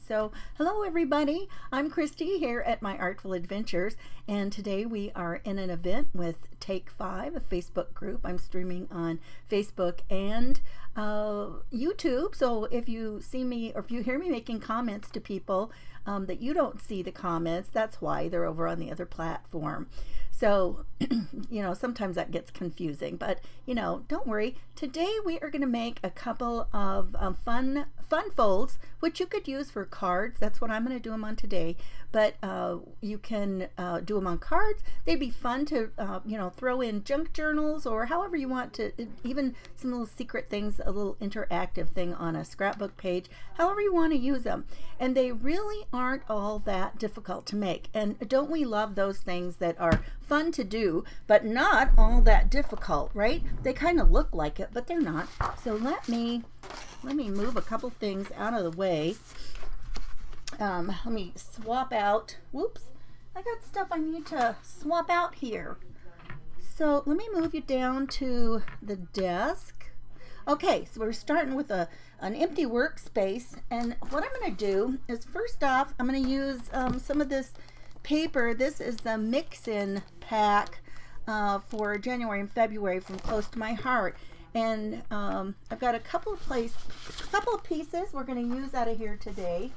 So hello everybody, I'm Christy here at My Artful Adventures, and today we are in an event with Take 5, a Facebook group. I'm streaming on Facebook and YouTube, so if you see me or if you hear me making comments to people that you don't see the comments, that's why they're over on the other platform. So, sometimes that gets confusing, but, don't worry. Today we are going to make a couple of fun folds, which you could use for cards. That's what I'm going to do them on today, but you can do them on cards. They'd be fun to, throw in junk journals or however you want to, even some little secret things, a little interactive thing on a scrapbook page, however you want to use them. And they really aren't all that difficult to make. And don't we love those things that are fun to do, but not all that difficult, right? They kind of look like it, but they're not. So let me move a couple things out of the way. Let me swap out. Whoops, I got stuff I need to swap out here. So let me move you down to the desk. Okay, so we're starting with an empty workspace, and what I'm going to do is, first off, I'm going to use some of this paper. This is the mix-in pack for January and February from Close to My Heart, and I've got a couple of pieces we're going to use out of here today.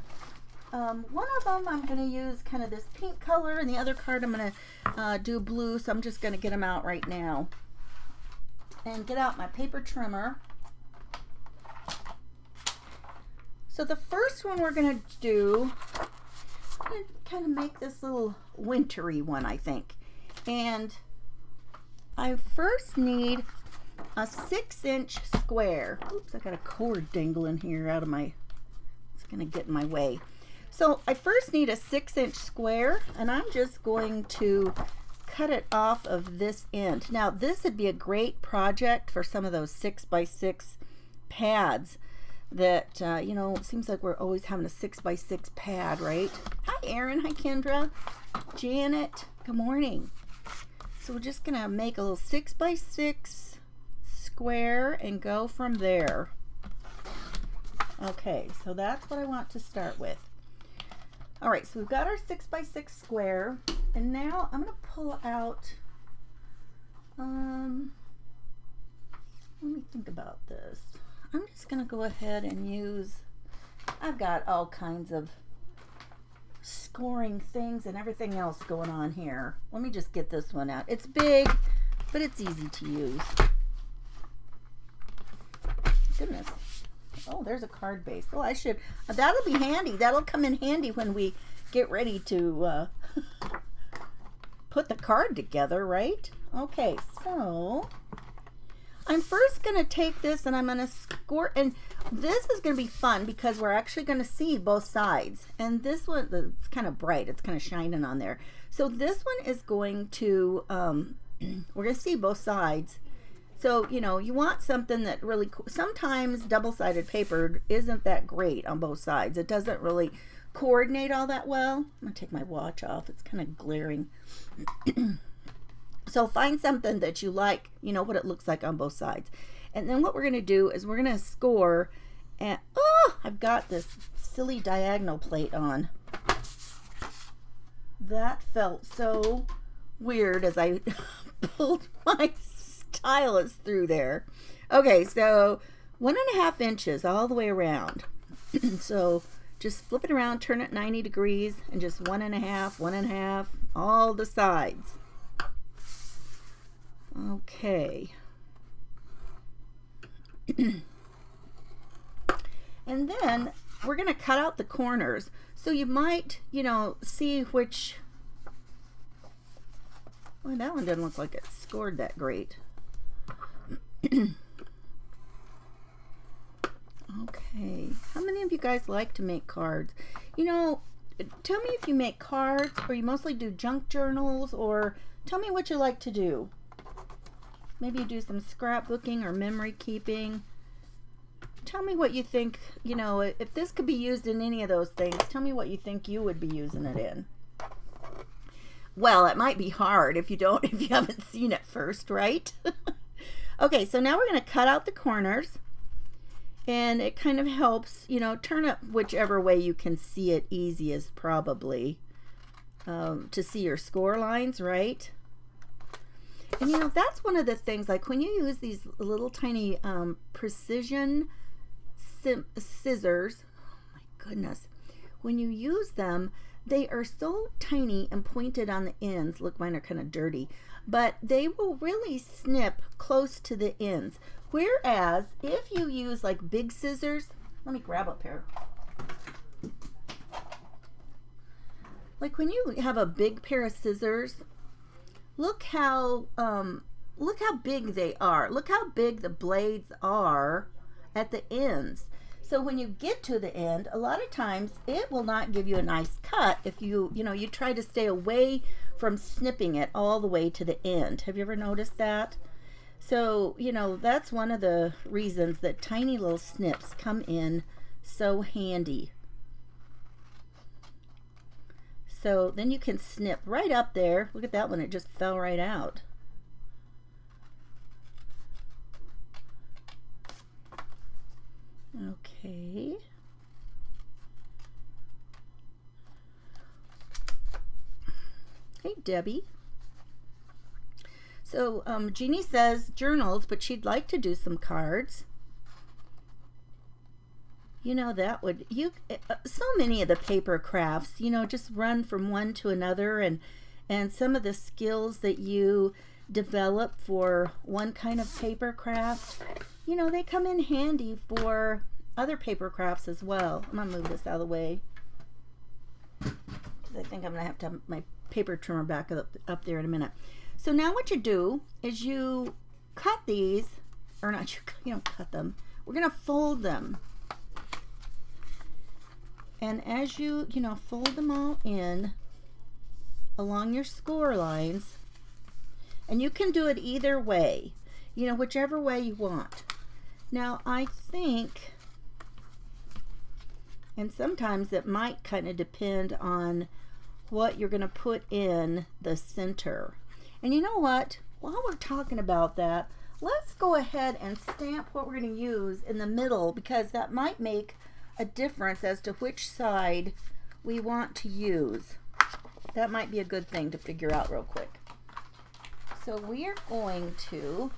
One of them I'm going to use kind of this pink color, and the other card I'm going to do blue, so I'm just going to get them out right now and get out my paper trimmer. So the first one we're going to do, I'm going to kind of make this little wintry one, I think. And I first need a 6-inch square. Oops, I got a cord dangling here out of my, it's going to get in my way. So I first need a 6-inch square, and I'm just going to cut it off of this end. Now this would be a great project for some of those 6x6 pads that, it seems like we're always having a 6x6 pad, right? Hi Erin, hi Kendra, Janet, good morning. So we're just gonna make a little 6x6 square and go from there. Okay, so that's what I want to start with. All right, so we've got our 6x6 square, and now I'm gonna pull out, let me think about this. I'm just gonna go ahead and use, I've got all kinds of scoring things and everything else going on here. Let me just get this one out. It's big, but it's easy to use. Goodness. Oh, there's a card base. Oh, that'll be handy. That'll come in handy when we get ready to put the card together, right? Okay, so I'm first going to take this and I'm going to score, and this is going to be fun because we're actually going to see both sides. And this one, it's kind of bright. It's kind of shining on there. So this one is going to, we're going to see both sides. So, you want something that really, sometimes double-sided paper isn't that great on both sides. It doesn't really coordinate all that well. I'm going to take my watch off. It's kind of glaring. So find something that you like, what it looks like on both sides. And then what we're going to do is we're going to score. And, I've got this silly diagonal plate on. That felt so weird as I pulled my stylus through there. Okay, so 1.5 inches all the way around. So just flip it around, turn it 90 degrees, and just 1.5, all the sides. Okay. And then we're going to cut out the corners. So you might, see which, well, that one doesn't look like it scored that great. Okay, how many of you guys like to make cards? Tell me if you make cards or you mostly do junk journals, or tell me what you like to do. Maybe you do some scrapbooking or memory keeping. Tell me what you think, if this could be used in any of those things, tell me what you think you would be using it in. Well, it might be hard if you haven't seen it first, right? Okay, so now we're going to cut out the corners. And it kind of helps, you know, turn it whichever way you can see it easiest, probably, to see your score lines, right? And you know, that's one of the things, like when you use these little tiny precision scissors, oh my goodness, when you use them, they are so tiny and pointed on the ends. Look, mine are kind of dirty, but they will really snip close to the ends. Whereas if you use like big scissors, let me grab a pair. Like when you have a big pair of scissors, look how big they are. Look how big the blades are at the ends. So when you get to the end, a lot of times it will not give you a nice cut if you try to stay away from snipping it all the way to the end. Have you ever noticed that? So, you know, that's one of the reasons that tiny little snips come in so handy. So then you can snip right up there. Look at that one, it just fell right out. Okay. Hey, Debbie. So Jeannie says journals, but she'd like to do some cards. You know, that would, so many of the paper crafts, you know, just run from one to another, and some of the skills that you develop for one kind of paper craft, you know, they come in handy for other paper crafts as well. I'm gonna move this out of the way, because I think I'm gonna have to have my paper trimmer back up there in a minute. So now what you do is you cut these, or not, you don't cut them, we're gonna fold them. And as you fold them all in along your score lines, and you can do it either way, you know, whichever way you want. Now I think, and sometimes it might kind of depend on what you're going to put in the center. And you know what? While we're talking about that, let's go ahead and stamp what we're going to use in the middle, because that might make a difference as to which side we want to use. That might be a good thing to figure out real quick. So we are going to,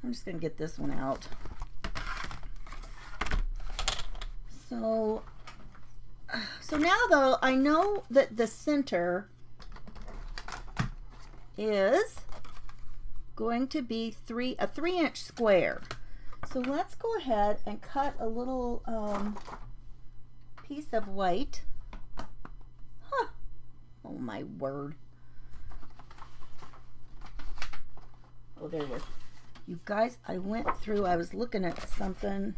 I'm just going to get this one out. So now though, I know that the center is going to be a 3-inch square. So let's go ahead and cut a little piece of white. Huh. Oh my word. Oh, there it is. You guys, I was looking at something,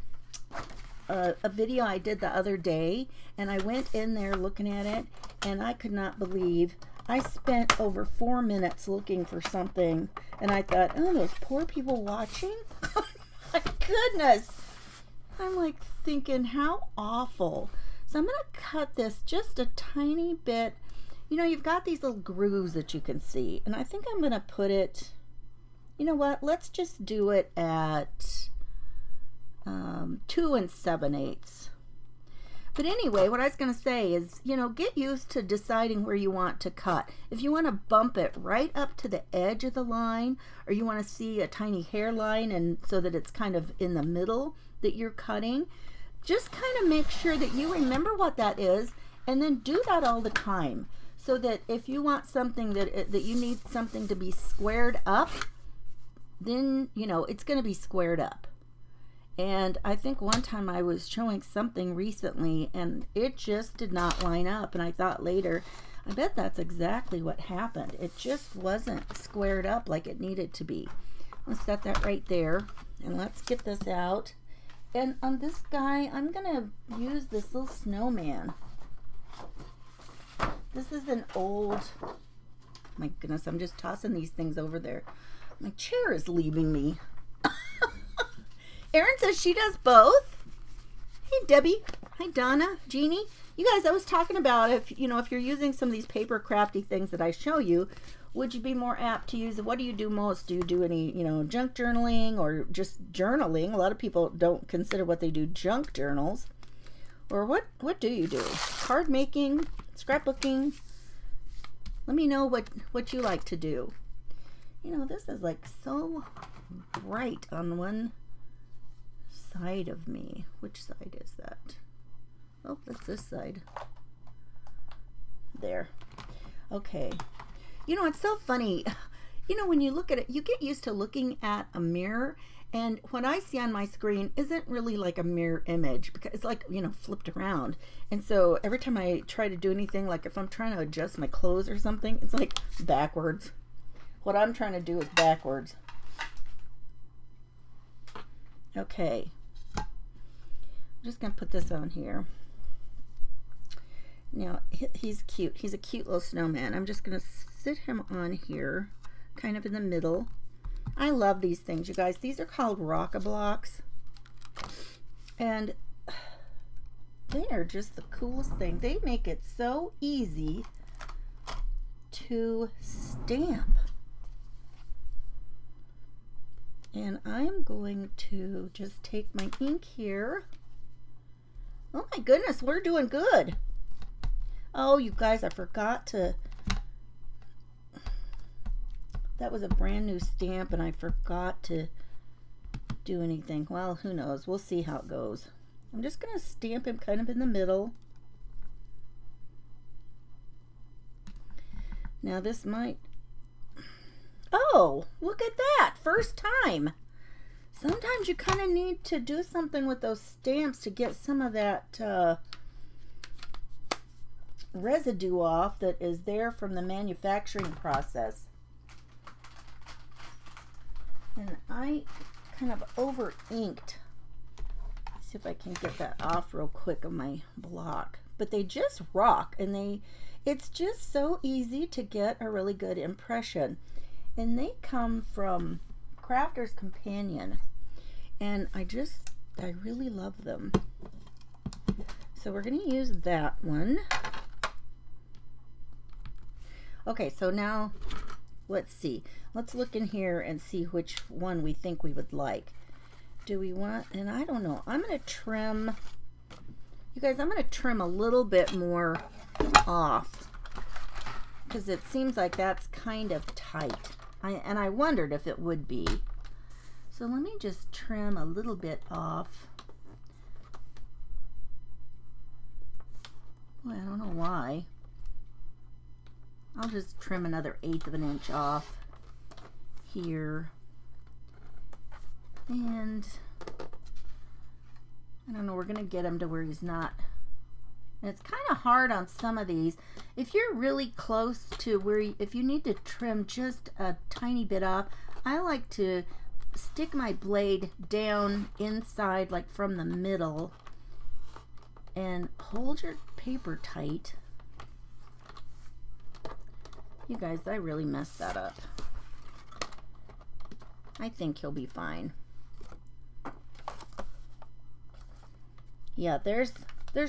a video I did the other day, and I went in there looking at it, and I could not believe I spent over 4 minutes looking for something, and I thought, oh, those poor people watching. My goodness. I'm like thinking, how awful. So I'm going to cut this just a tiny bit. You know, you've got these little grooves that you can see, and I think I'm going to put it, you know what, let's just do it at 2 7/8. But anyway, what I was going to say is, you know, get used to deciding where you want to cut. If you want to bump it right up to the edge of the line, or you want to see a tiny hairline and so that it's kind of in the middle that you're cutting, just kind of make sure that you remember what that is, and then do that all the time, so that if you want something that you need something to be squared up, then, you know, it's going to be squared up. And I think one time I was showing something recently and it just did not line up, and I thought later, I bet that's exactly what happened. It just wasn't squared up like it needed to be. Let's set that right there, and let's get this out. And on this guy, I'm gonna use this little snowman. This is an old, my goodness, I'm just tossing these things over there. My chair is leaving me. Erin says she does both. Hey Debbie. Hi Donna. Jeannie. You guys, I was talking about if you're using some of these paper crafty things that I show you, would you be more apt to use, what do you do most? Do you do any, junk journaling or just journaling? A lot of people don't consider what they do junk journals. Or what do you do? Card making, scrapbooking? Let me know what you like to do. This is like so bright on one side of me. Which side is that? Oh, that's this side. There. Okay. It's so funny. When you look at it, you get used to looking at a mirror, and what I see on my screen isn't really like a mirror image because it's like, flipped around. And so every time I try to do anything, like if I'm trying to adjust my clothes or something, it's like backwards. What I'm trying to do is backwards. Okay. I'm just going to put this on here. Now, he's cute. He's a cute little snowman. I'm just going to sit him on here, kind of in the middle. I love these things, you guys. These are called Rock-a-Blocks. And they are just the coolest thing. They make it so easy to stamp. And I'm going to just take my ink here. Oh my goodness, we're doing good. Oh, you guys, I forgot to... That was a brand new stamp and I forgot to do anything. Well, who knows? We'll see how it goes. I'm just going to stamp him kind of in the middle. Now this might... Oh, look at that. First time. Sometimes you kind of need to do something with those stamps to get some of that residue off that is there from the manufacturing process. And I kind of over inked. See if I can get that off real quick of my block. But they just rock, and it's just so easy to get a really good impression. And they come from Crafter's Companion, and I really love them. So we're going to use that one. Okay, so now let's see. Let's look in here and see which one we think we would like. Do we want, and I don't know, I'm going to trim, you guys, I'm going to trim a little bit more off because it seems like that's kind of tight. And I wondered if it would be. So let me just trim a little bit off. Well, I don't know why. I'll just trim another 1/8 of an inch off here. And I don't know, we're going to get him to where he's not. And it's kind of hard on some of these. If you're really close to where, if you need to trim just a tiny bit off, I like to stick my blade down inside, like from the middle, and hold your paper tight. You guys, I really messed that up. I think he'll be fine. Yeah, there's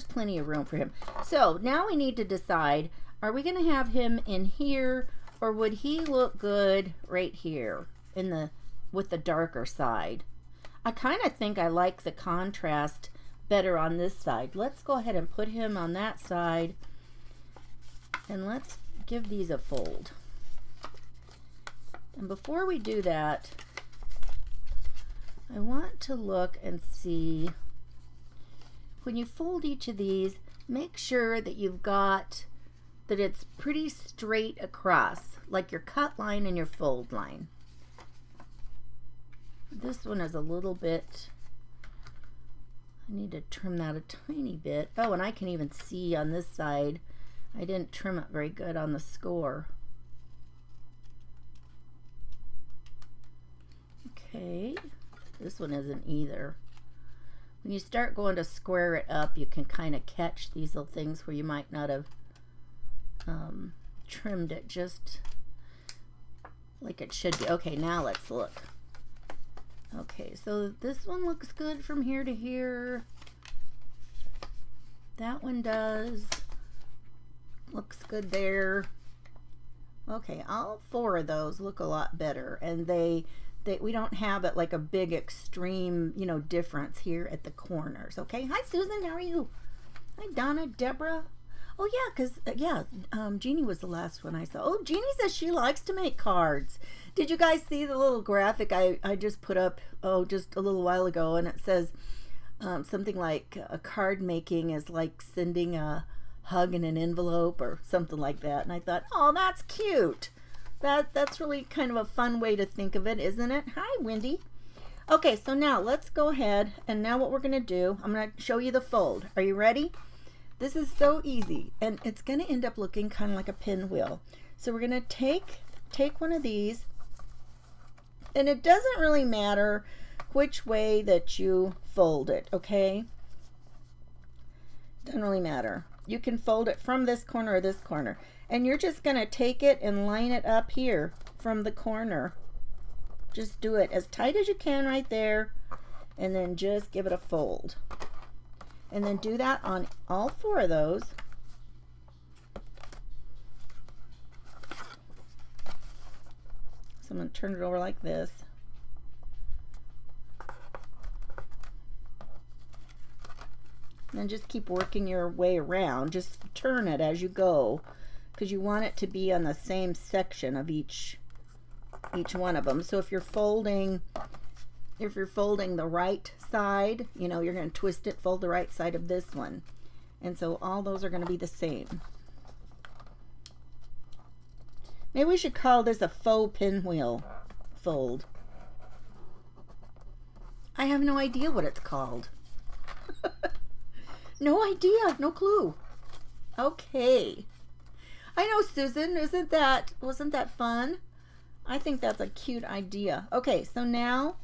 plenty of room for him. So now we need to decide, are we going to have him in here, or would he look good right here with the darker side? I kind of think I like the contrast better on this side. Let's go ahead and put him on that side, and let's give these a fold. And before we do that, I want to look and see, when you fold each of these, make sure that you've got, that it's pretty straight across, like your cut line and your fold line. This one is a little bit, I need to trim that a tiny bit. Oh, and I can even see on this side, I didn't trim it very good on the score. Okay, this one isn't either. When you start going to square it up, you can kind of catch these little things where you might not have trimmed it just like it should be. Okay, now let's look. Okay, so this one looks good from here to here. That one does. Looks good there. Okay, all four of those look a lot better, and we don't have it like a big extreme, you know, difference here at the corners. Okay, hi Susan, how are you? Hi Donna, Deborah. Oh yeah, because Jeannie was the last one I saw. Oh, Jeannie says she likes to make cards. Did you guys see the little graphic I just put up, oh, just a little while ago, and it says something like a card making is like sending a hug in an envelope or something like that. And I thought, oh, that's cute. That's really kind of a fun way to think of it, isn't it? Hi, Wendy. Okay, so now let's go ahead, and now what we're going to do, I'm going to show you the fold. Are you ready? This is so easy, and it's going to end up looking kind of like a pinwheel. So we're going to take one of these, and it doesn't really matter which way that you fold it, okay? Doesn't really matter. You can fold it from this corner or this corner, and you're just going to take it and line it up here from the corner. Just do it as tight as you can right there, and then just give it a fold. And then do that on all four of those. So I'm going to turn it over like this. And then just keep working your way around. Just turn it as you go, because you want it to be on the same section of each one of them. So if you're folding the right side, you know, you're going to twist it, fold the right side of this one. And so all those are going to be the same. Maybe we should call this a faux pinwheel fold. I have no idea what it's called. No idea, no clue. Okay. I know, Susan, wasn't that fun? I think that's a cute idea. Okay, so now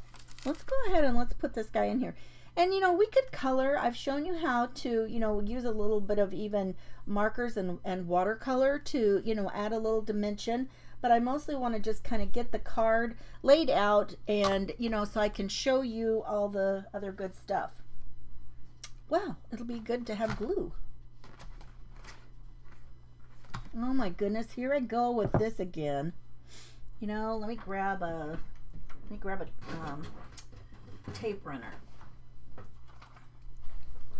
let's go ahead and let's put this guy in here. And you know, we could color. I've shown you how to, you know, use a little bit of even markers and watercolor to, you know, add a little dimension. But I mostly want to just kind of get the card laid out, and, you know, so I can show you all the other good stuff. Well, it'll be good to have glue. Oh my goodness, here I go with this again. You know, let me grab a tape runner.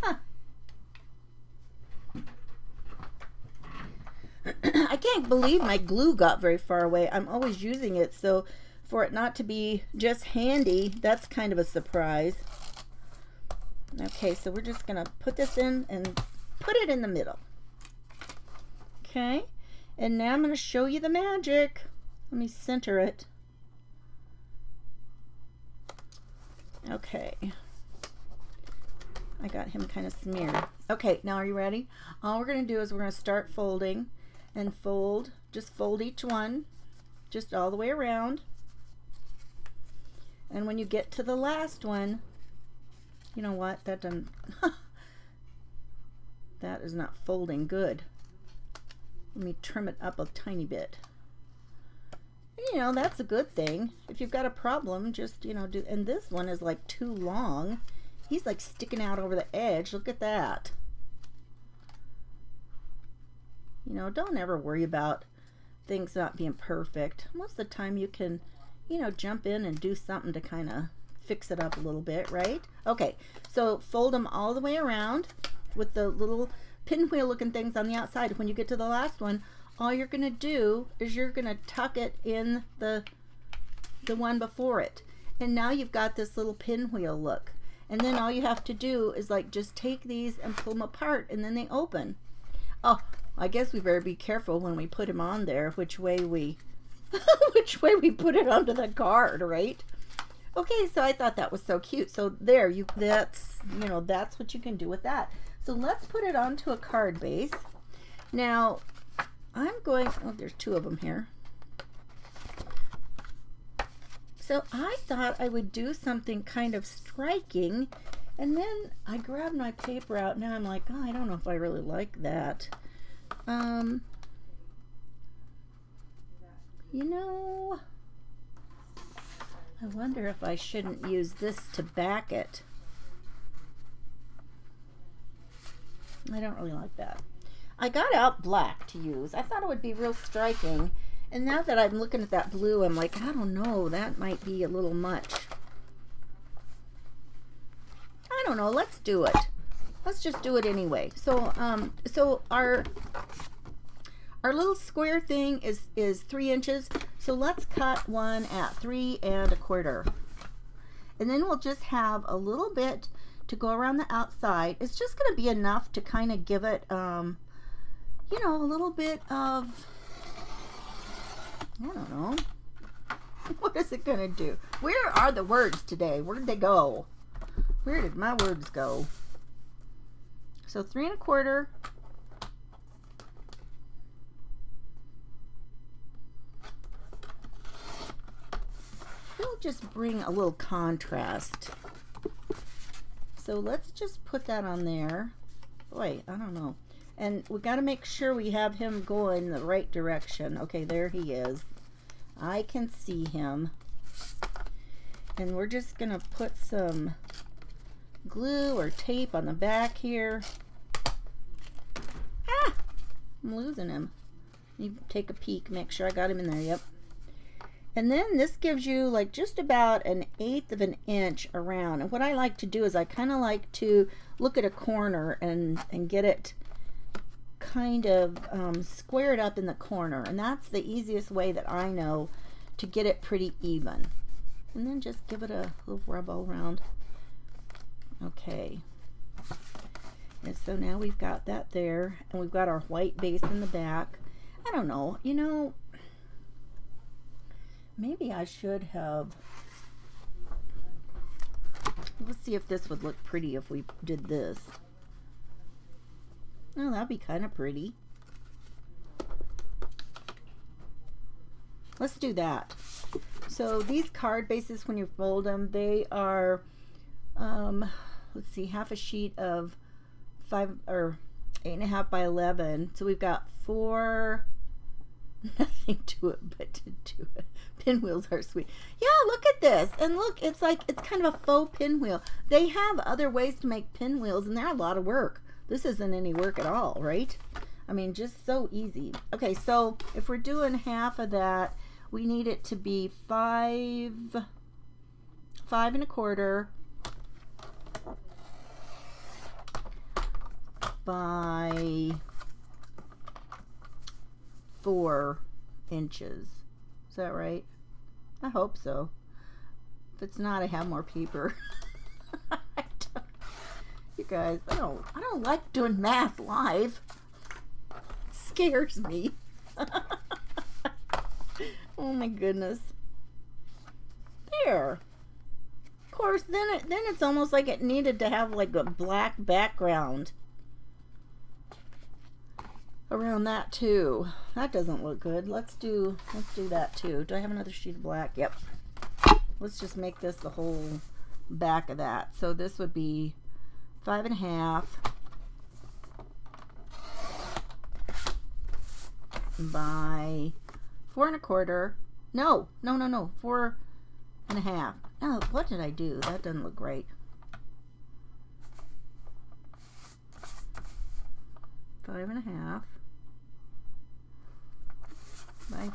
Huh. I can't believe my glue got very far away. I'm always using it, so for it not to be just handy, that's kind of a surprise. Okay, so we're just gonna put this in and put it in the middle. Okay, and now I'm gonna show you the magic. Let me center it. Okay, I got him kind of smeared. Okay, now are you ready? All we're gonna do is we're gonna start folding and fold, just fold each one, just all the way around. And when you get to the last one, you know what, that doesn't, that is not folding good. Let me trim it up a tiny bit. You know, that's a good thing. If you've got a problem, just, you know, do, and this one is like too long. He's like sticking out over the edge. Look at that. You know, don't ever worry about things not being perfect. Most of the time you can, you know, jump in and do something to kind of fix it up a little bit, right? Okay, so fold them all the way around with the little pinwheel looking things on the outside. When you get to the last one, all you're going to do is you're going to tuck it in the one before it. And now you've got this little pinwheel look. And then all you have to do is like just take these and pull them apart, and then they open. Oh, I guess we better be careful when we put them on there, which way we which way we put it onto the card, right? Okay, so I thought that was so cute. So there, that's, you know, that's what you can do with that. So let's put it onto a card base. Now, I'm going, oh, there's two of them here. So I thought I would do something kind of striking, and then I grabbed my paper out. Now I'm like, oh, I don't know if I really like that. You know, I wonder if I shouldn't use this to back it. I don't really like that. I got out black to use. I thought it would be real striking. And now that I'm looking at that blue, I'm like, I don't know, that might be a little much. I don't know, let's do it. Let's just do it anyway. So so our little square thing is 3 inches. So let's cut one at 3 1/4. And then we'll just have a little bit to go around the outside. It's just going to be enough to kind of give it, you know, a little bit of, I don't know. What is it going to do? Where are the words today? Where did they go? Where did my words go? So 3 1/4. We'll just bring a little contrast. So let's just put that on there. Boy, I don't know. And we got to make sure we have him going the right direction. Okay, there he is. I can see him. And we're just going to put some glue or tape on the back here. Ah! I'm losing him. You take a peek, make sure I got him in there. Yep. And then this gives you like just about 1/8 of an inch around. And what I like to do is I kind of like to look at a corner and get it kind of squared up in the corner. And that's the easiest way that I know to get it pretty even. And then just give it a little rub all around. Okay. And so now we've got that there. And we've got our white base in the back. I don't know. You know, maybe I should have, let's see if this would look pretty if we did this. Oh, that'd be kind of pretty. Let's do that. So these card bases, when you fold them, they are, let's see, half a sheet of 5 or 8.5 by 11. So we've got 4, nothing to it but to do it. Pinwheels are sweet. Yeah, look at this. And look, it's like, it's kind of a faux pinwheel. They have other ways to make pinwheels, and they're a lot of work. This isn't any work at all, right? I mean, just so easy. Okay, so if we're doing half of that, we need it to be 5 1/4 by 4 inches. Is that right? I hope so. If it's not, I have more paper. You guys, I don't like doing math live. It scares me. Oh my goodness. There. Of course, then it's almost like it needed to have like a black background around that too. That doesn't look good. Let's do that too. Do I have another sheet of black? Yep. Let's just make this the whole back of that. So this would be 5 1/2 by 4 1/4. No, 4 1/2. Oh, what did I do? That doesn't look right. 5 1/2 by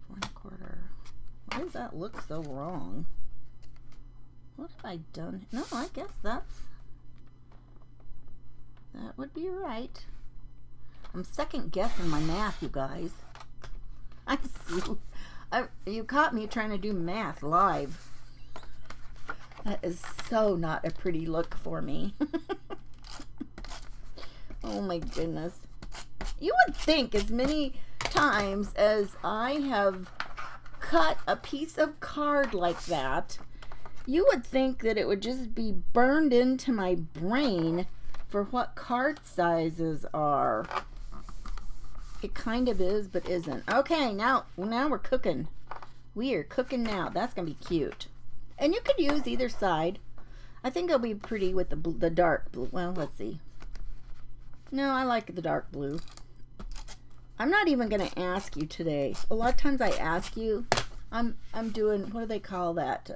4 1/4. Why does that look so wrong? What have I done? No, I guess that would be right. I'm second guessing my math, you guys. I see. You caught me trying to do math live. That is so not a pretty look for me. Oh my goodness. You would think as many times as I have cut a piece of card like that, you would think that it would just be burned into my brain for what card sizes are. It kind of is, but isn't. Okay, now we're cooking. We are cooking now. That's going to be cute. And you could use either side. I think it'll be pretty with the dark blue. Well, let's see. No, I like the dark blue. I'm not even going to ask you today. A lot of times I ask you. I'm doing, what do they call that?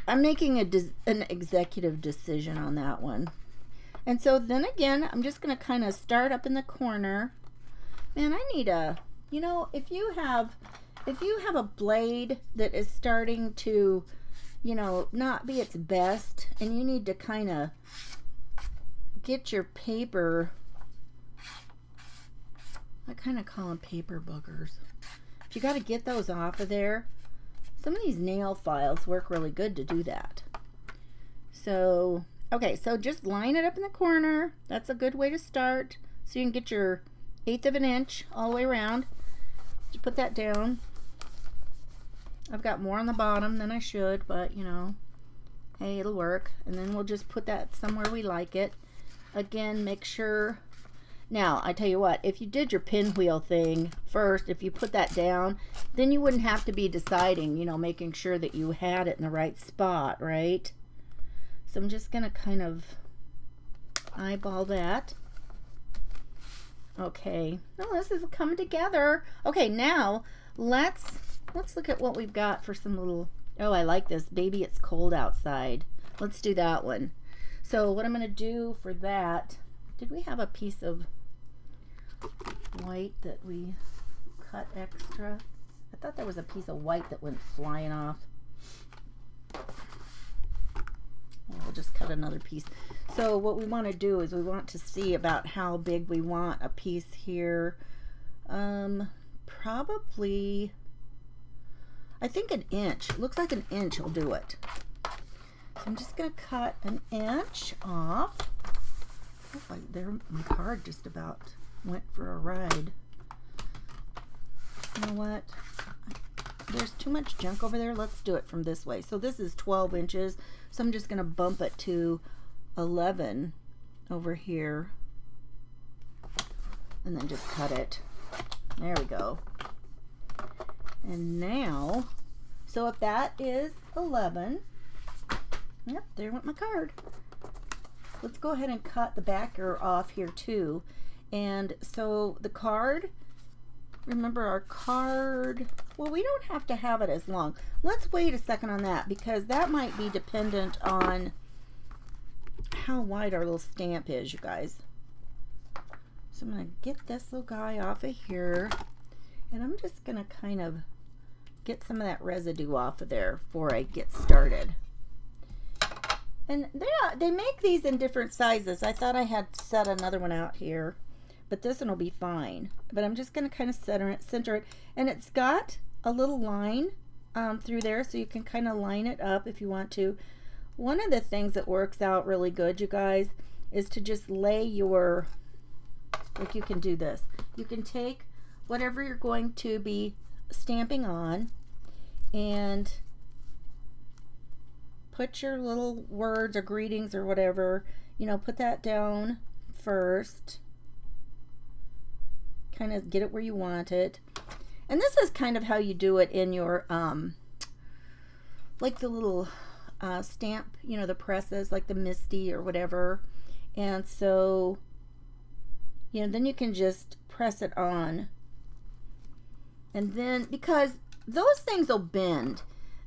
I'm making an executive decision on that one. And so then again, I'm just going to kind of start up in the corner. Man, I need a, you know, if you have a blade that is starting to, you know, not be its best, and you need to kind of get your paper, I kind of call them paper boogers. If you got to get those off of there, some of these nail files work really good to do that. So, okay, so just line it up in the corner. That's a good way to start. So you can get your 1/8 of an inch all the way around. Just put that down. I've got more on the bottom than I should, but you know, hey, it'll work. And then we'll just put that somewhere we like it. Again, make sure. Now, I tell you what, if you did your pinwheel thing first, if you put that down, then you wouldn't have to be deciding, you know, making sure that you had it in the right spot, right? So I'm just going to kind of eyeball that. Okay. Oh, this is coming together. Okay, now let's look at what we've got for some little, oh, I like this. Baby, it's cold outside. Let's do that one. So what I'm going to do for that, did we have a piece of white that we cut extra? I thought there was a piece of white that went flying off. We'll just cut another piece. So what we want to do is we want to see about how big we want a piece here. Probably, I think an inch. Looks like an inch will do it. So I'm just going to cut an inch off. Oh, my card just about went for a ride. You know what? There's too much junk over there. Let's do it from this way. So this is 12 inches. So I'm just going to bump it to 11 over here. And then just cut it. There we go. And now, so if that is 11, yep, there went my card. Let's go ahead and cut the backer off here too. And so the card, remember our card, well, we don't have to have it as long. Let's wait a second on that because that might be dependent on how wide our little stamp is, you guys. So I'm going to get this little guy off of here, and I'm just going to kind of get some of that residue off of there before I get started. And they make these in different sizes. I thought I had set another one out here, but this one will be fine. But I'm just going to kind of center it. And it's got a little line through there, so you can kind of line it up if you want to. One of the things that works out really good, you guys, is to just lay your, like you can do this. You can take whatever you're going to be stamping on and put your little words or greetings or whatever, you know, put that down first. Kind of get it where you want it. And this is kind of how you do it in your, like the little stamp, you know, the presses, like the Misty or whatever. And so, you know, then you can just press it on. And then, because those things will bend.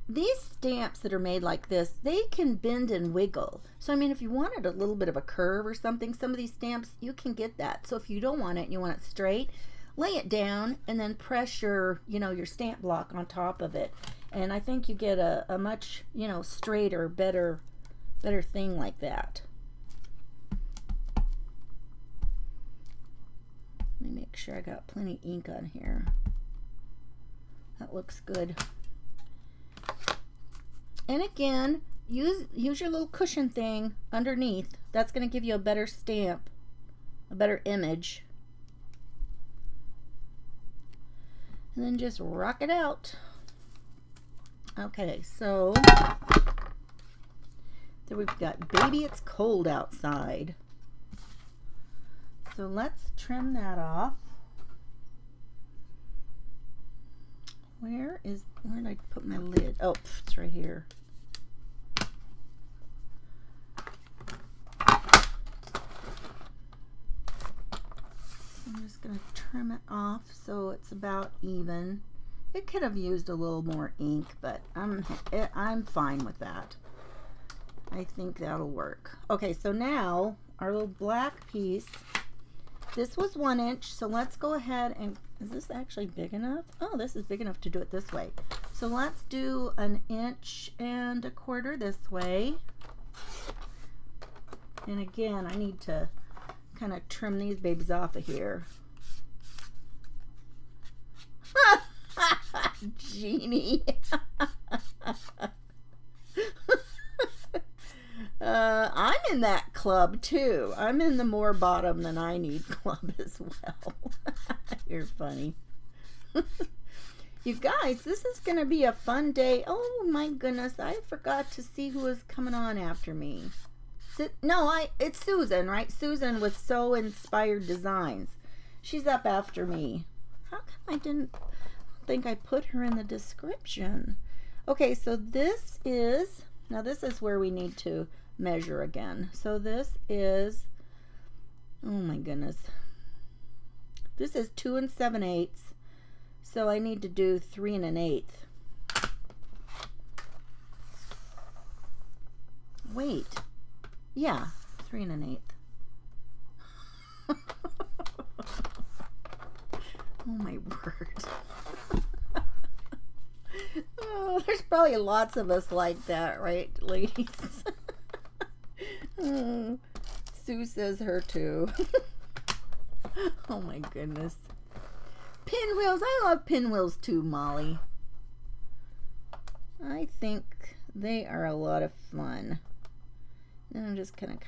These stamps that are made like this, they can bend and wiggle. So, I mean, if you wanted a little bit of a curve or something, some of these stamps, you can get that. So if you don't want it and you want it straight, lay it down and then press your, you know, your stamp block on top of it. And I think you get a much, you know, straighter, better thing like that. Let me make sure I got plenty of ink on here. That looks good. And again, use your little cushion thing underneath. That's going to give you a better stamp, a better image. And then just rock it out. Okay, so there we've got Baby, It's Cold Outside. So let's trim that off. Where did I put my lid? Oh, it's right here. I'm just going to trim it off so it's about even. It could have used a little more ink, but I'm fine with that. I think that'll work. Okay, so now our little black piece, this was 1 inch, so let's go ahead and, is this actually big enough? Oh, this is big enough to do it this way. So let's do 1 1/4 inches this way. And again, I need to kind of trim these babies off of here. Jeannie. I'm in that club too. I'm in the more bottom than I need club as well. You're funny. You guys, this is going to be a fun day. Oh my goodness, I forgot to see who is coming on after me. No, it's Susan, right? Susan with So Inspired Designs. She's up after me. How come I didn't think I put her in the description? Okay, so this is, now this is where we need to measure again. So this is, oh my goodness, this is 2 7/8, so I need to do 3 1/8. Wait, yeah, 3 1/8. Oh my word. Oh, there's probably lots of us like that, right, ladies? Oh, Sue says her too. Oh my goodness. Pinwheels. I love pinwheels too, Molly. I think they are a lot of fun. And I'm just kind of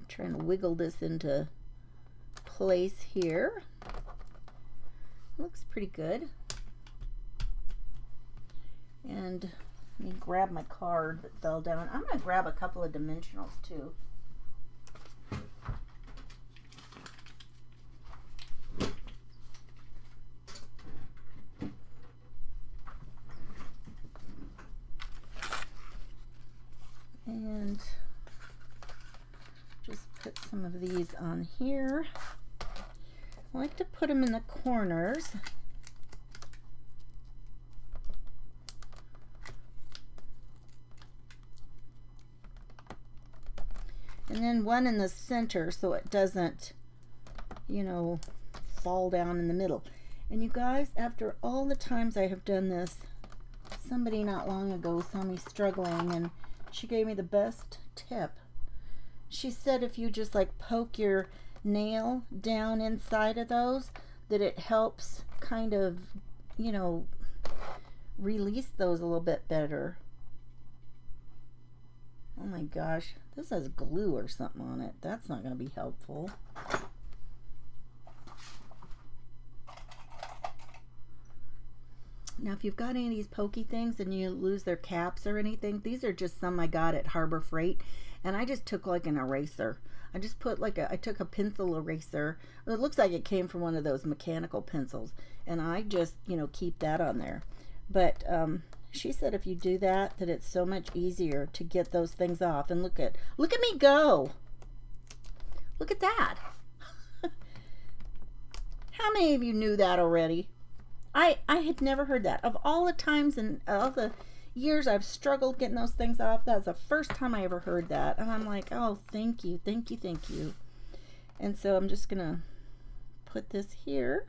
trying to wiggle this into place here. Looks pretty good. And let me grab my card that fell down. I'm going to grab a couple of dimensionals too. And just put some of these on here. I like to put them in the corners. And then one in the center so it doesn't, you know, fall down in the middle. And you guys, after all the times I have done this, somebody not long ago saw me struggling and she gave me the best tip. She said if you just like poke your nail down inside of those, that it helps kind of, you know, release those a little bit better. Oh my gosh, this has glue or something on it. That's not going to be helpful. Now, if you've got any of these pokey things and you lose their caps or anything, these are just some I got at Harbor Freight. And I just took like an eraser. I just put like I took a pencil eraser. It looks like it came from one of those mechanical pencils. And I just, you know, keep that on there. But she said if you do that, that it's so much easier to get those things off. And look at me go. Look at that. How many of you knew that already? I had never heard that. Of all the times and all the years I've struggled getting those things off, that's the first time I ever heard that. And I'm like, oh, thank you, thank you, thank you. And so I'm just going to put this here.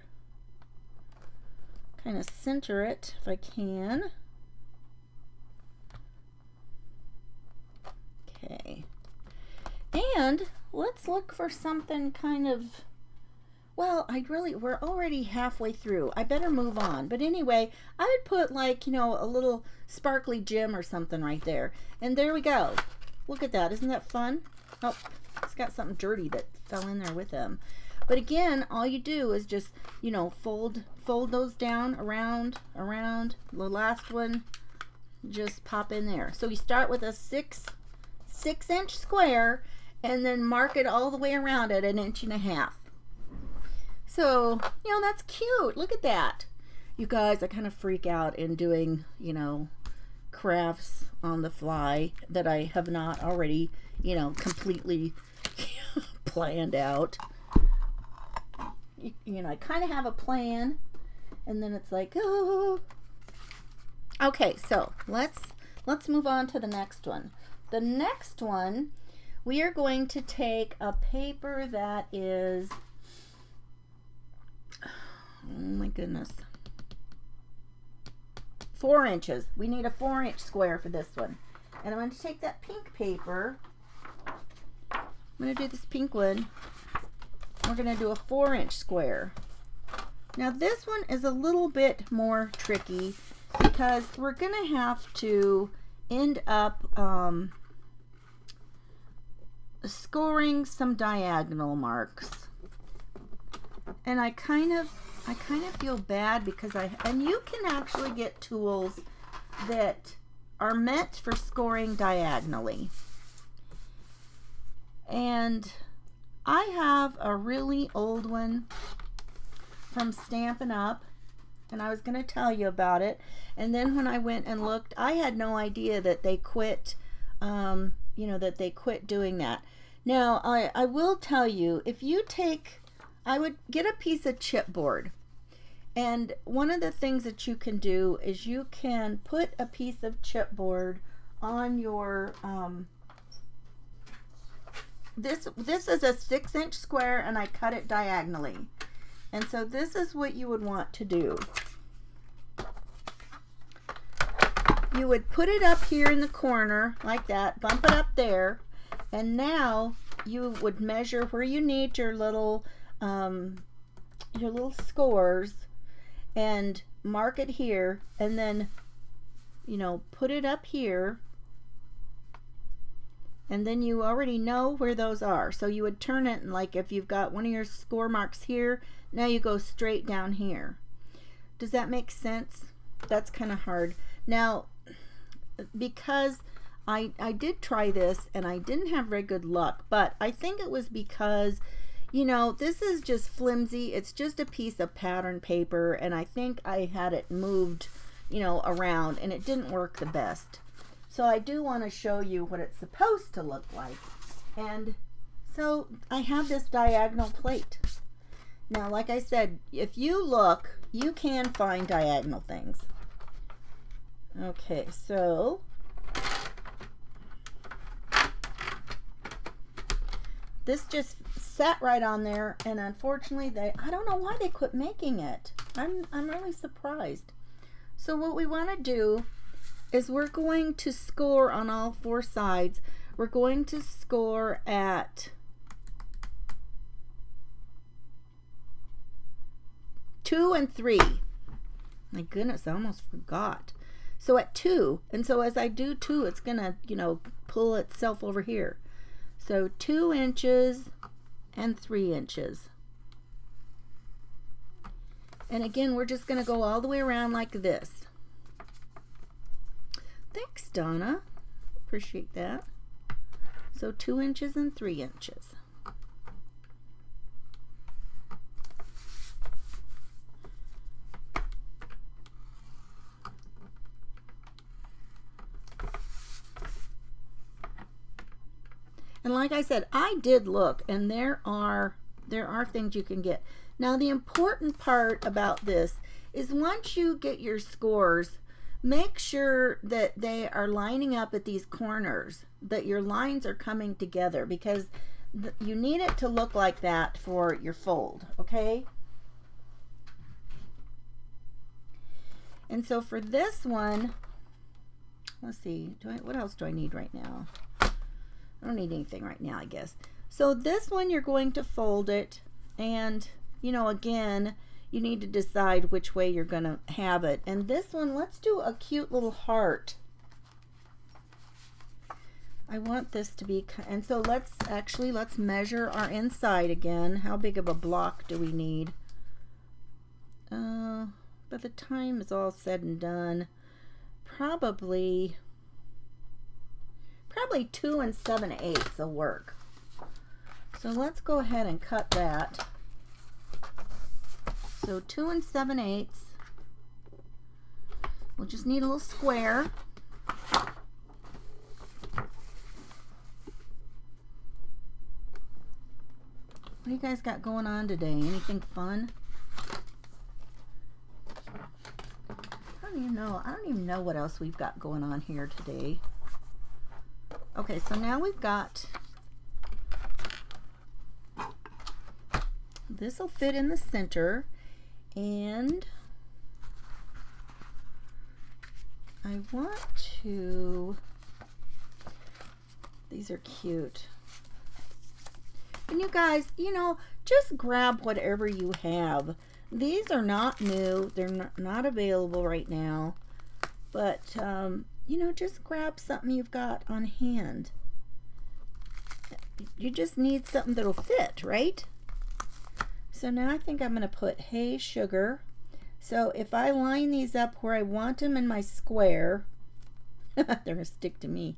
Kind of center it if I can. Okay. And let's look for something kind of, well, we're already halfway through. I better move on. But anyway, I would put like, you know, a little sparkly gem or something right there. And there we go. Look at that. Isn't that fun? Oh, it's got something dirty that fell in there with them. But again, all you do is just, you know, fold those down around. The last one, just pop in there. So you start with a 6-inch square and then mark it all the way around at 1.5 inches. So, you know, that's cute. Look at that. You guys, I kind of freak out in doing, you know, crafts on the fly that I have not already, you know, completely planned out. You know, I kind of have a plan, and then it's like, oh. Okay, so let's move on to the next one. the next one, we are going to take a paper that is, oh my goodness, 4 inches. We need a 4-inch square for this one. And I'm going to take that pink paper. I'm going to do this pink one. We're going to do a 4-inch square. Now this one is a little bit more tricky because we're going to have to end up scoring some diagonal marks. And I kind of feel bad because and you can actually get tools that are meant for scoring diagonally. And I have a really old one from Stampin' Up, and I was going to tell you about it. And then when I went and looked, I had no idea that they quit, that they quit doing that. Now, I will tell you, if you take, I would get a piece of chipboard. And one of the things that you can do is you can put a piece of chipboard on your, this is a 6-inch square, and I cut it diagonally. And so this is what you would want to do. You would put it up here in the corner like that, bump it up there, and now you would measure where you need your little scores and mark it here, and then put it up here, and then you already know where those are. So you would turn it, and like if you've got one of your score marks here, now you go straight down here. Does that make sense? That's kind of hard. Now, because I did try this and I didn't have very good luck, but I think it was because, this is just flimsy. It's just a piece of pattern paper, and I think I had it moved, around, and it didn't work the best. So I do want to show you what it's supposed to look like. And so I have this diagonal plate. Now, like I said, if you look, you can find diagonal things. Okay, so this just sat right on there, and unfortunately I don't know why they quit making it. I'm really surprised. So what we want to do is we're going to score on all 4 sides. We're going to score at 2 and 3. My goodness, I almost forgot. So at 2, and so as I do 2, it's gonna, pull itself over here. So 2 inches and 3 inches. And again, we're just gonna go all the way around like this. Thanks, Donna. Appreciate that. So 2 inches and 3 inches. And like I said, I did look, and there are things you can get. Now, the important part about this is once you get your scores, make sure that they are lining up at these corners, that your lines are coming together, because you need it to look like that for your fold, okay? And so for this one, let's see, what else do I need right now? I don't need anything right now, I guess. So this one, you're going to fold it, and again, you need to decide which way you're going to have it. And this one, let's do a cute little heart. I want this to be, and so let's measure our inside again. How big of a block do we need? By the time it's all said and done, probably 2 7/8 will work. So let's go ahead and cut that. So 2 7/8. We'll just need a little square. What do you guys got going on today? Anything fun? I don't even know what else we've got going on here today. Okay, so now we've got, this will fit in the center, and I want to, these are cute. And you guys, you know, just grab whatever you have. These are not new. They're not available right now. But, you know, just grab something you've got on hand. You just need something that'll fit, right? So now I think I'm going to put hay sugar. So if I line these up where I want them in my square, they're going to stick to me.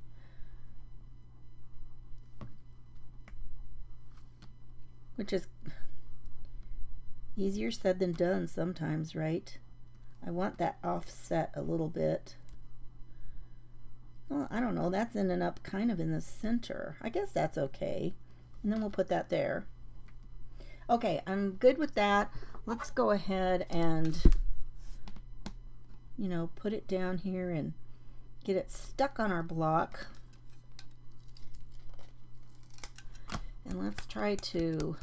Which is easier said than done sometimes, right? I want that offset a little bit. Well, I don't know. That's ending up kind of in the center. I guess that's okay. And then we'll put that there. Okay, I'm good with that. Let's go ahead and, you know, put it down here and get it stuck on our block. And let's try to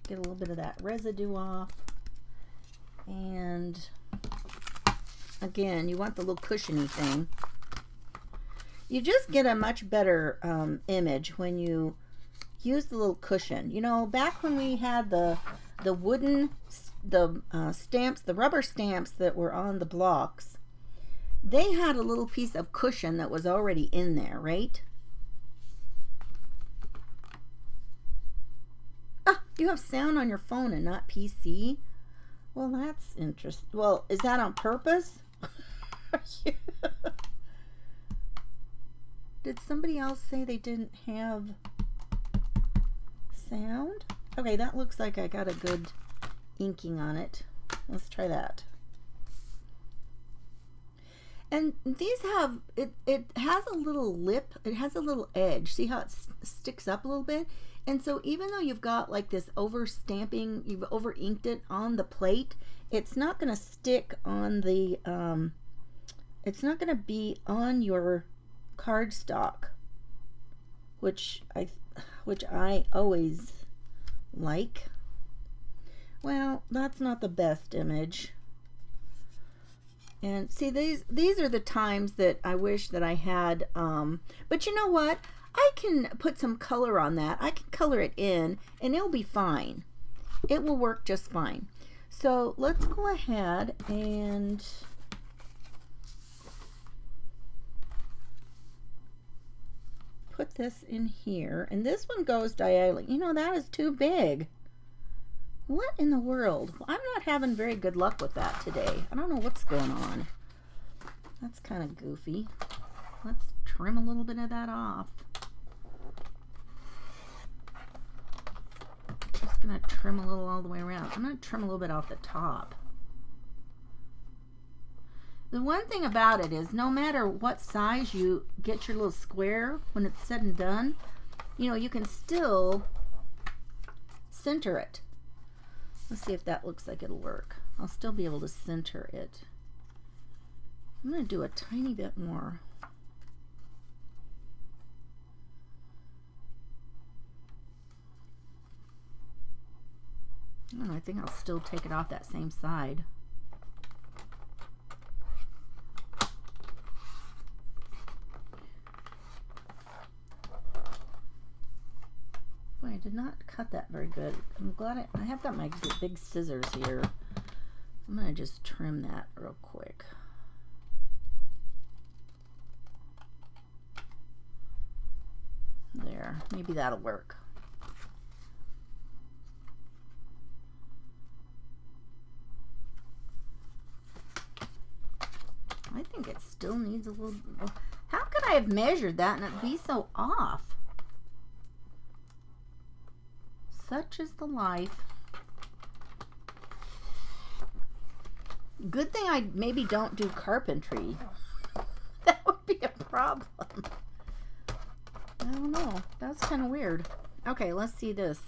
get a little bit of that residue off. And again, you want the little cushiony thing. You just get a much better image when you use the little cushion. You know, back when we had the wooden, stamps, the rubber stamps that were on the blocks, they had a little piece of cushion that was already in there, right? Ah, you have sound on your phone and not PC? Well, that's interesting. Well, is that on purpose? Did somebody else say they didn't have sound? Okay, that looks like I got a good inking on it. Let's try that. And these have, it has a little lip, it has a little edge. See how it sticks up a little bit? And so even though you've got like this over stamping, you've over inked it on the plate, it's not going to stick on the, it's not going to be on your cardstock, which I always like. Well, that's not the best image. And see, these are the times that I wish that I had, but you know what? I can put some color on that. I can color it in and it'll be fine. It will work just fine. So let's go ahead and put this in here. And this one goes diagonally. You know, that is too big. What in the world? I'm not having very good luck with that today. I don't know what's going on. That's kind of goofy. Let's trim a little bit of that off. Just gonna trim a little all the way around. I'm gonna trim a little bit off the top. The one thing about it is no matter what size you get your little square, when it's said and done, you know, you can still center it. Let's see if that looks like it'll work. I'll still be able to center it. I'm going to do a tiny bit more. I don't know, I think I'll still take it off that same side. Boy, I did not cut that very good. I'm glad I have got my big scissors here. I'm going to just trim that real quick. There, maybe that'll work. I think it still needs a little. How could I have measured that and it be so off? Such is the life. Good thing I maybe don't do carpentry. That would be a problem. I don't know. That's kind of weird. Okay, let's see this.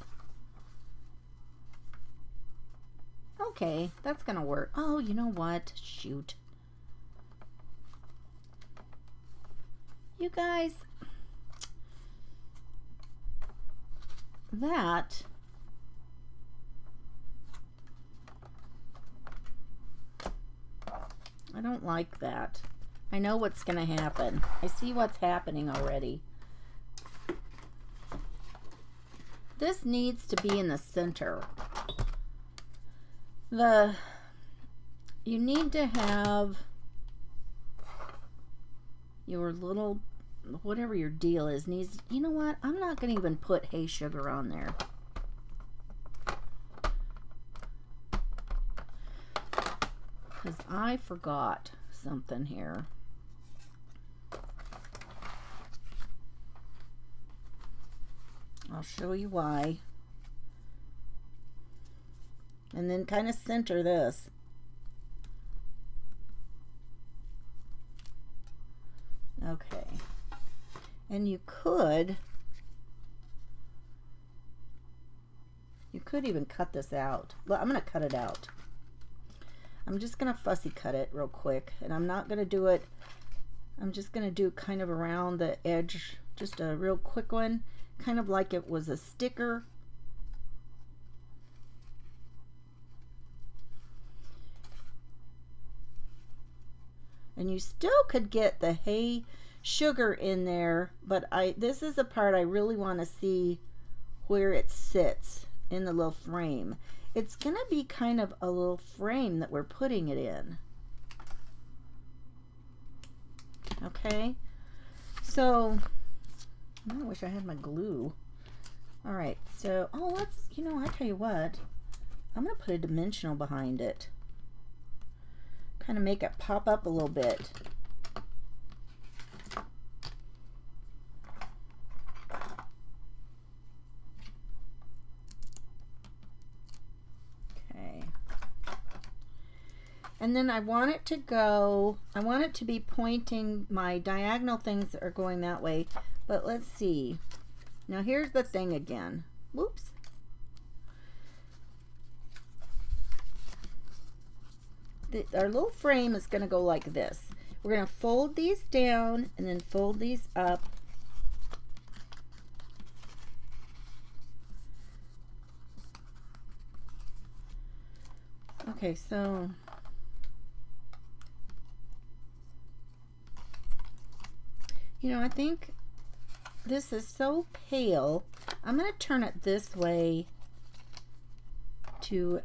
Okay, that's gonna work. Oh, you know what? Shoot. You guys, that I don't like that. I know what's going to happen. I see what's happening already. This needs to be in the center. You need to have your little, whatever your deal is, needs, you know what? I'm not going to even put hay sugar on there. Because I forgot something here. I'll show you why. And then kind of center this. Okay. And you could even cut this out. Well, I'm going to cut it out. I'm just going to fussy cut it real quick. And I'm not going to do it. I'm just going to do kind of around the edge. Just a real quick one. Kind of like it was a sticker. And you still could get the hay sugar in there, but this is the part I really want to see where it sits in the little frame. It's going to be kind of a little frame that we're putting it in. Okay, so I wish I had my glue. All right, so let's, I tell you what, I'm going to put a dimensional behind it. Kind of make it pop up a little bit. Okay. And then I want it to be pointing, my diagonal things are going that way, but let's see. Now here's the thing again. Whoops. Our little frame is going to go like this. We're going to fold these down and then fold these up. Okay, so I think this is so pale. I'm going to turn it this way to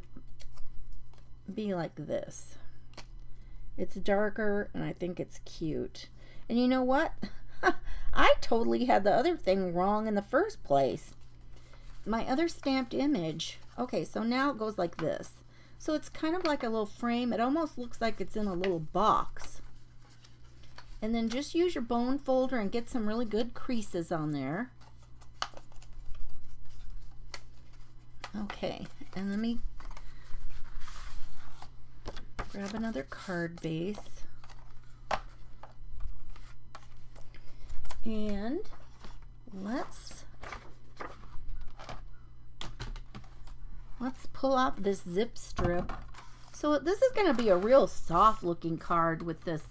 be like this. It's darker and I think it's cute. And you know what? I totally had the other thing wrong in the first place. My other stamped image. Okay, so now it goes like this. So it's kind of like a little frame. It almost looks like it's in a little box. And then just use your bone folder and get some really good creases on there. Okay, and let me grab another card base. And let's pull off this zip strip. So this is going to be a real soft looking card with this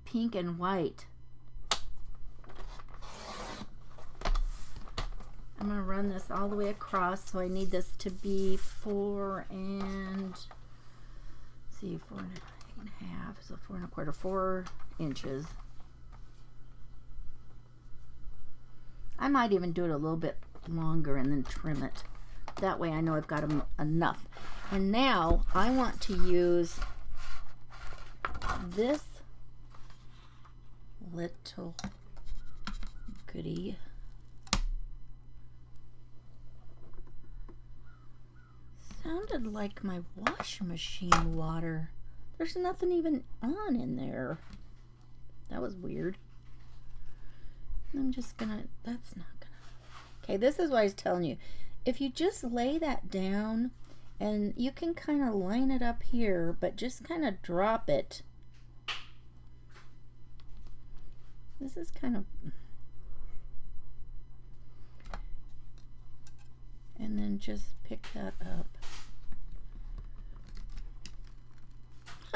pink and white. I'm going to run this all the way across, so I need this to be 4 inches. I might even do it a little bit longer and then trim it. That way I know I've got enough. And now I want to use this little goodie. Sounded like my washing machine water. There's nothing even on in there. That was weird. I'm just gonna, that's not gonna. Okay, this is what I was telling you. If you just lay that down, and you can kind of line it up here, but just kind of drop it. This is kind of, and then just pick that up.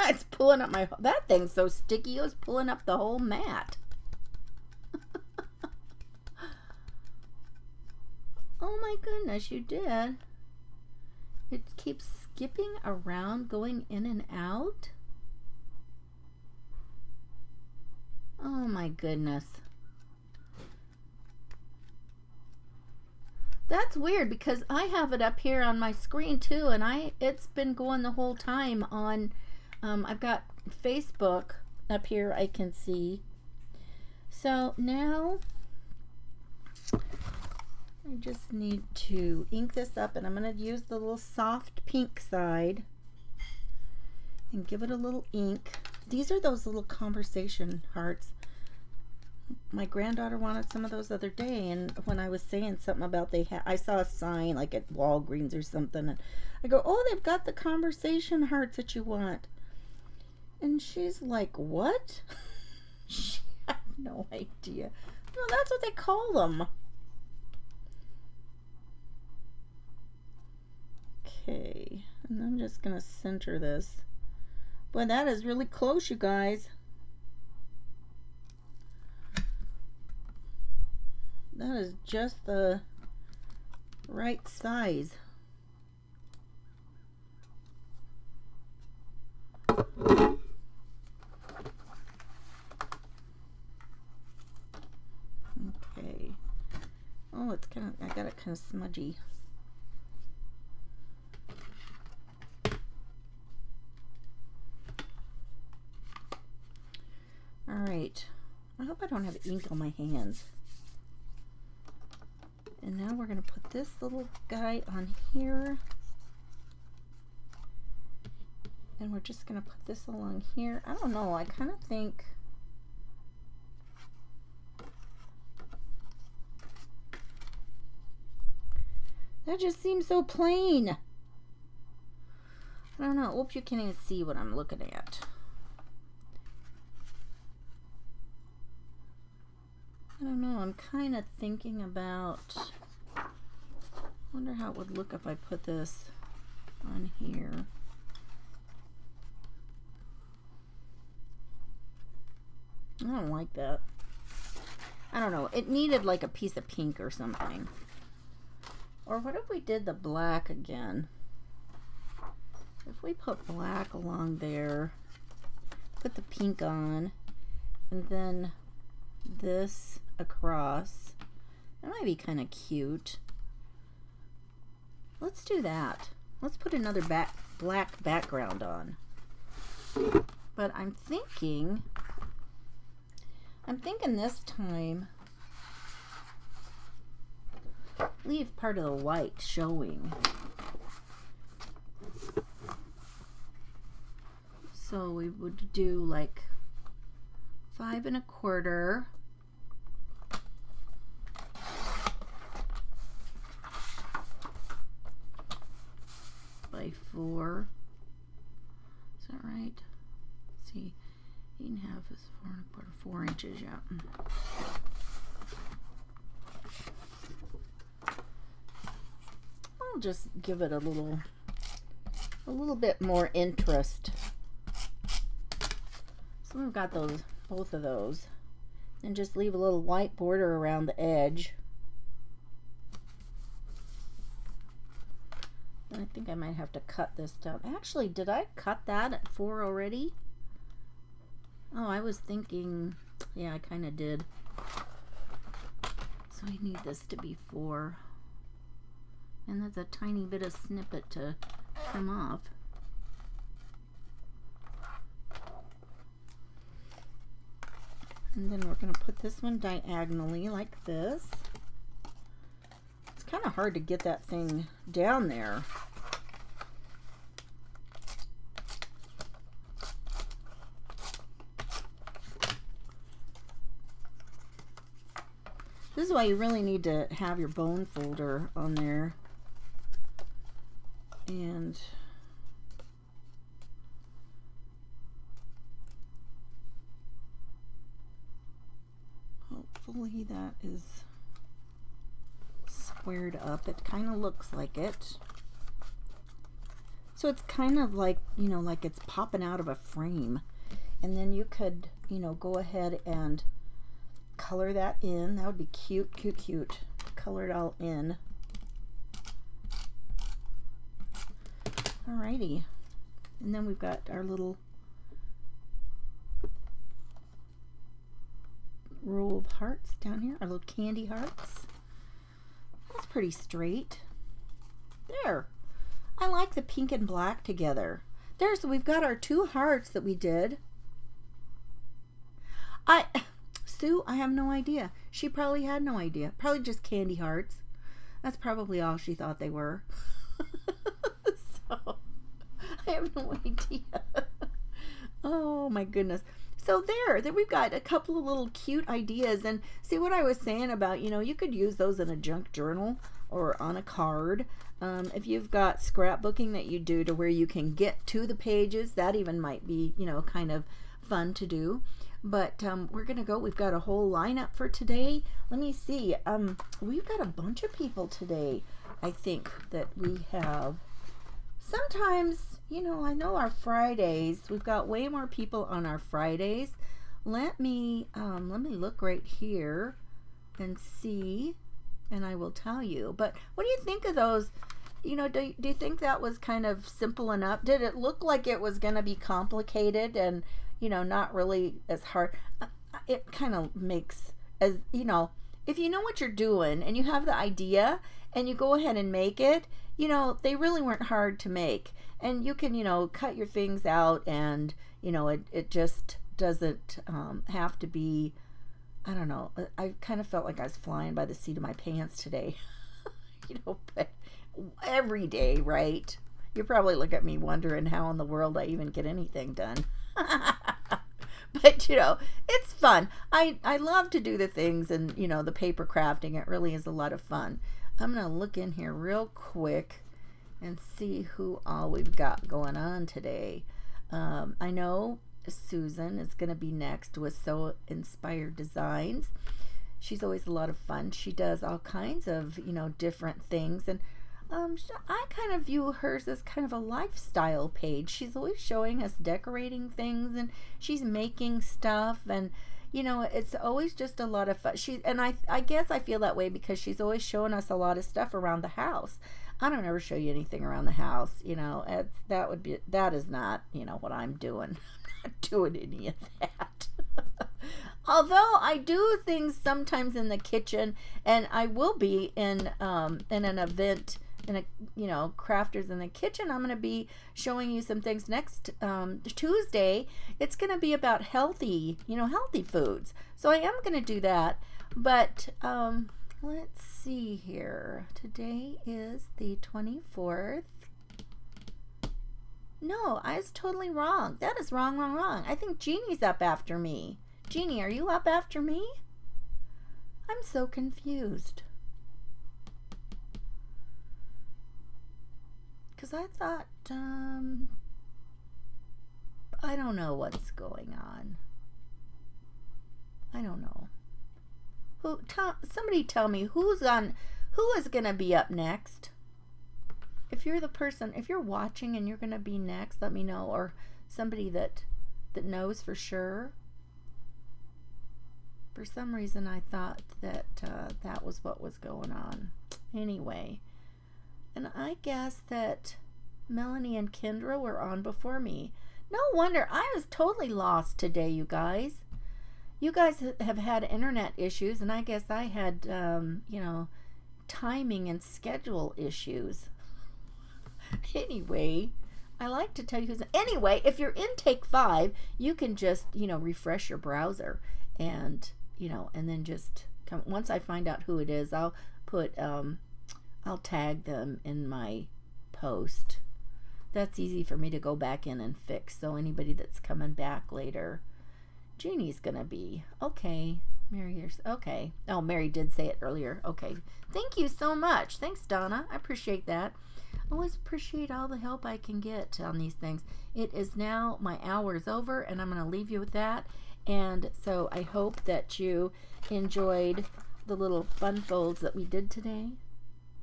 It's pulling up my, that thing's so sticky, it was pulling up the whole mat. Oh my goodness, you did. It keeps skipping around, going in and out. Oh my goodness. That's weird because I have it up here on my screen too, and it's been going the whole time on I've got Facebook up here I can see. So now I just need to ink this up, and I'm going to use the little soft pink side and give it a little ink. These are those little conversation hearts. My granddaughter wanted some of those the other day, and when I was saying something about I saw a sign like at Walgreens or something, and I go, oh, they've got the conversation hearts that you want. And she's like, what? She had no idea. Well, that's what they call them. Okay, and I'm just going to center this. Boy, that is really close, you guys. That is just the right size. Okay. Oh, it's kind of, I got it kind of smudgy. All right. I hope I don't have ink on my hands. And now we're going to put this little guy on here. And we're just going to put this along here. I don't know. I kind of think that just seems so plain. I don't know. Oops, you can't even see what I'm looking at. I don't know, I'm kind of thinking about, wonder how it would look if I put this on here. I don't like that. I don't know, it needed like a piece of pink or something. Or what if we did the black again? If we put black along there, put the pink on, and then this across, that might be kind of cute. Let's do that. Let's put another black background on. But I'm thinking this time leave part of the white showing. So we would do like 5 1/4 by 4. Is that right? Let's see, 8 1/2 is 4 1/4, 4 inches, yeah. I'll just give it a little bit more interest. So we've got those, both of those, and just leave a little white border around the edge. I think I might have to cut this down. Actually, did I cut that at 4 already? Oh, I was thinking, yeah, I kind of did. So I need this to be 4. And that's a tiny bit of snippet to trim off. And then we're going to put this one diagonally like this. It's kind of hard to get that thing down there. This is why you really need to have your bone folder on there. And hopefully that is squared up. It kind of looks like it. So it's kind of like, you know, like it's popping out of a frame. And then you could, you know, go ahead and color that in. That would be cute, cute, cute. Color it all in. Alrighty. And then we've got our little row of hearts down here, our little candy hearts. That's pretty straight. There. I like the pink and black together. So we've got our 2 hearts that we did. Sue, I have no idea. She probably had no idea. Probably just candy hearts. That's probably all she thought they were. So, I have no idea. Oh my goodness. So there we've got a couple of little cute ideas. And see what I was saying about, you could use those in a junk journal or on a card. If you've got scrapbooking that you do to where you can get to the pages, that even might be, kind of fun to do. But we're going to go. We've got a whole lineup for today. Let me see. We've got a bunch of people today, I think, that we have. Sometimes, I know our Fridays, we've got way more people on our Fridays. Let me look right here and see, and I will tell you. But what do you think of those? Do you think that was kind of simple enough? Did it look like it was going to be complicated and, not really as hard? It kind of makes, if you know what you're doing and you have the idea and you go ahead and make it, they really weren't hard to make. And you can, cut your things out and, it just doesn't have to be, I don't know. I kind of felt like I was flying by the seat of my pants today. But every day, right? You probably look at me wondering how in the world I even get anything done. But, it's fun. I love to do the things and, the paper crafting. It really is a lot of fun. I'm going to look in here real quick and see who all we've got going on today. I know Susan is going to be next with So Inspired Designs. She's always a lot of fun. She does all kinds of, different things. And I kind of view hers as kind of a lifestyle page. She's always showing us decorating things and she's making stuff. And, it's always just a lot of fun. I guess I feel that way because she's always showing us a lot of stuff around the house. I don't ever show you anything around the house. That is not, what I'm doing. I'm not doing any of that. Although I do things sometimes in the kitchen, and I will be in an event, in a crafters in the kitchen. I'm going to be showing you some things next Tuesday. It's going to be about healthy foods. So I am going to do that. But let's see here. Today is the 24th. No, I was totally wrong. That is wrong. I think Jeannie's up after me. Jeannie, are you up after me? I'm so confused. Because I thought, I don't know what's going on. I don't know. Somebody tell me who is going to be up next? If you're the person, if you're watching and you're going to be next, let me know. Or somebody that knows for sure. For some reason, I thought that that was what was going on. Anyway, and I guess that Melanie and Kendra were on before me. No wonder. I was totally lost today, you guys. You guys have had internet issues, and I guess I had, timing and schedule issues. Anyway, I like to tell you. Anyway, if you're in Take 5, you can just, refresh your browser and and then just come. Once I find out who it is, I'll put, I'll tag them in my post. That's easy for me to go back in and fix. So anybody that's coming back later, Jeannie's gonna be okay. Mary, okay. Oh, Mary did say it earlier. Okay. Thank you so much. Thanks, Donna. I appreciate that. I always appreciate all the help I can get on these things. It is now, my hour is over, and I'm going to leave you with that. And so I hope that you enjoyed the little fun folds that we did today.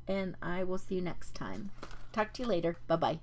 And I will see you next time. Talk to you later. Bye-bye.